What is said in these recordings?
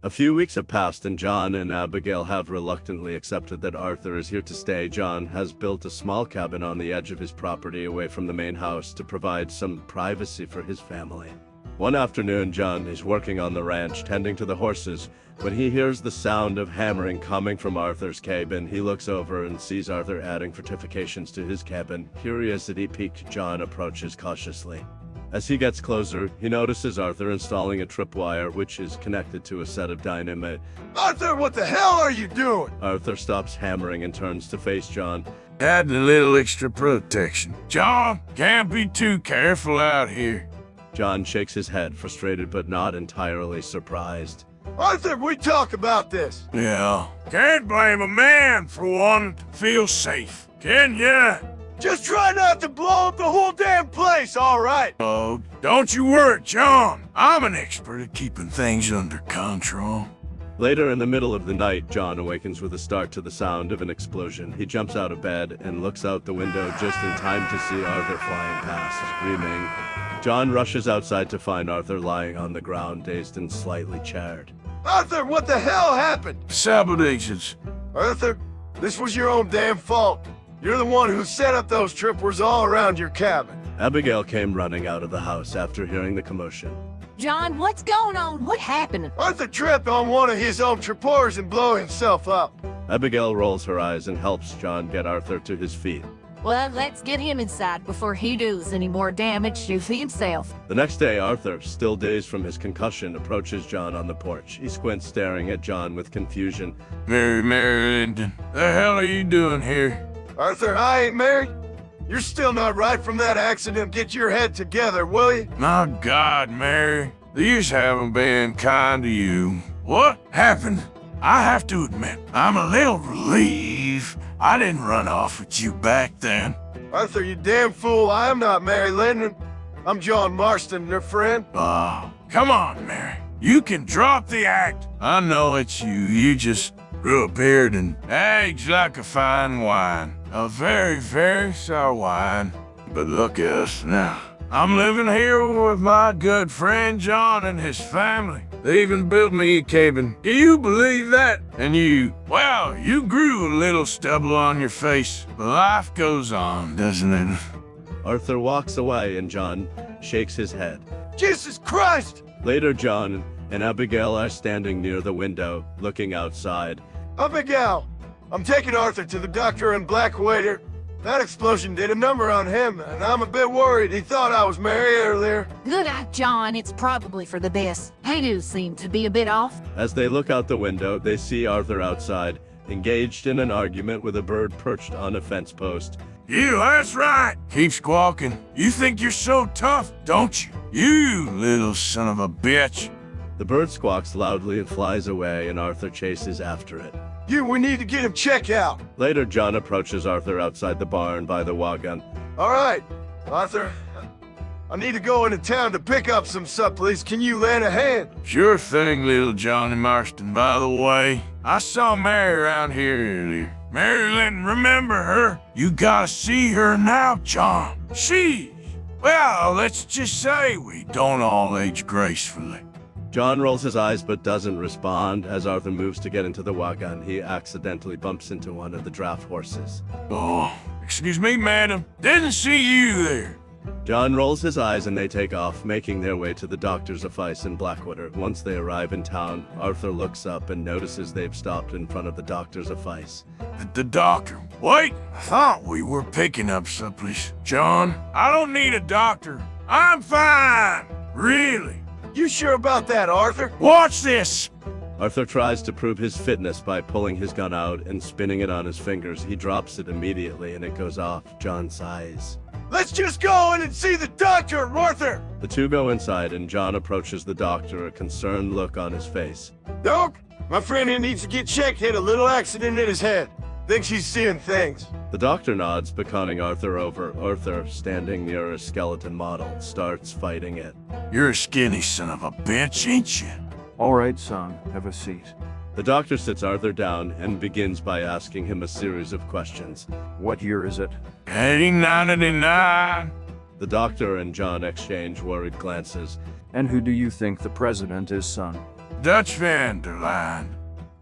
A few weeks have passed and John and Abigail have reluctantly accepted that Arthur is here to stay. John has built a small cabin on the edge of his property away from the main house to provide some privacy for his family. One afternoon, John is working on the ranch, tending to the horses, when he hears the sound of hammering coming from Arthur's cabin. He looks over and sees Arthur adding fortifications to his cabin. Curiosity piqued, John approaches cautiously. As he gets closer, he notices Arthur installing a tripwire which is connected to a set of dynamite. Arthur, what the hell are you doing? Arthur stops hammering and turns to face John. Adding a little extra protection. John, can't be too careful out here. John shakes his head, frustrated but not entirely surprised. Arthur, we talk about this. Yeah, can't blame a man for wanting to feel safe, can ya? Just try not to blow up the whole damn place, all right? Oh, don't you worry, John. I'm an expert at keeping things under control. Later in the middle of the night, John awakens with a start to the sound of an explosion. He jumps out of bed and looks out the window just in time to see Arthur flying past, screaming. John rushes outside to find Arthur lying on the ground, dazed and slightly charred. Arthur, what the hell happened? Sabotages. Arthur, this was your own damn fault. You're the one who set up those trippers all around your cabin. Abigail came running out of the house after hearing the commotion. John, what's going on? What happened? Arthur tripped on one of his own trippers and blew himself up. Abigail rolls her eyes and helps John get Arthur to his feet. Well, let's get him inside before he does any more damage to himself. The next day, Arthur, still dazed from his concussion, approaches John on the porch. He squints, staring at John with confusion. Mary Lyndon, the hell are you doing here? Arthur, I ain't married. You're still not right from that accident. Get your head together, will you? My God, Mary, these haven't been kind to you. What happened? I have to admit, I'm a little relieved I didn't run off with you back then. Arthur, you damn fool. I am not Mary Lyndon. I'm John Marston, your friend. Oh, come on, Mary. You can drop the act. I know it's you. You just grew a beard and aged like a fine wine. A very, very sour wine. But look at us now. I'm living here with my good friend John and his family. They even built me a cabin. Can you believe that? And you grew a little stubble on your face. But life goes on, doesn't it? Arthur walks away and John shakes his head. Jesus Christ! Later, John and Abigail are standing near the window, looking outside. Abigail, I'm taking Arthur to the doctor in Blackwater. That explosion did a number on him, and I'm a bit worried. He thought I was Mary earlier. Good eye, John. It's probably for the best. He do seem to be a bit off. As they look out the window, they see Arthur outside, engaged in an argument with a bird perched on a fence post. You, that's right. Keep squawking. You think you're so tough, don't you? You little son of a bitch. The bird squawks loudly and flies away, and Arthur chases after it. We need to get him checked out. Later, John approaches Arthur outside the barn by the wagon. All right, Arthur. I need to go into town to pick up some supplies. Can you lend a hand? Sure thing, little Johnny Marston. By the way, I saw Mary around here earlier. Mary Lyndon, remember her? You gotta see her now, John. Well, let's just say we don't all age gracefully. John rolls his eyes but doesn't respond. As Arthur moves to get into the wagon, he accidentally bumps into one of the draft horses. Oh, excuse me, madam. Didn't see you there. John rolls his eyes and they take off, making their way to the doctor's office in Blackwater. Once they arrive in town, Arthur looks up and notices they've stopped in front of the doctor's office. The doctor. Wait, I thought we were picking up supplies. John, I don't need a doctor. I'm fine. Really. You sure about that, Arthur? Watch this! Arthur tries to prove his fitness by pulling his gun out and spinning it on his fingers. He drops it immediately and it goes off. John sighs. Let's just go in and see the doctor, Arthur! The two go inside and John approaches the doctor, a concerned look on his face. Doc, my friend here needs to get checked. Had a little accident in his head. Thinks he's seeing things. The doctor nods, beckoning Arthur over. Arthur, standing near a skeleton model, starts fighting it. You're a skinny son of a bitch, ain't you? All right, son, have a seat. The doctor sits Arthur down and begins by asking him a series of questions. What year is it? 1899. The doctor and John exchange worried glances. And who do you think the president is, son? Dutch van der Laan.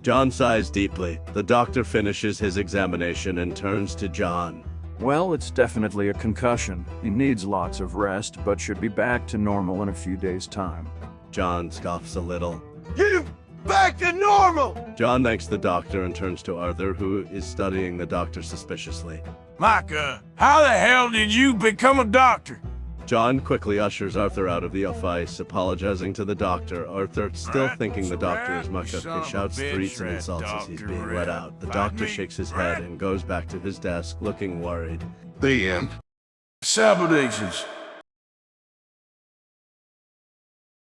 John sighs deeply. The doctor finishes his examination and turns to John. Well, it's definitely a concussion. He needs lots of rest, but should be back to normal in a few days' time. John scoffs a little. Get him back to normal! John thanks the doctor and turns to Arthur, who is studying the doctor suspiciously. Micah, how the hell did you become a doctor? John quickly ushers Arthur out of the office, apologizing to the doctor. Arthur, still thinking the doctor is mucked up, he shouts threats and insults as he's being let out. The doctor shakes his head and goes back to his desk, looking worried. The end. Salutations.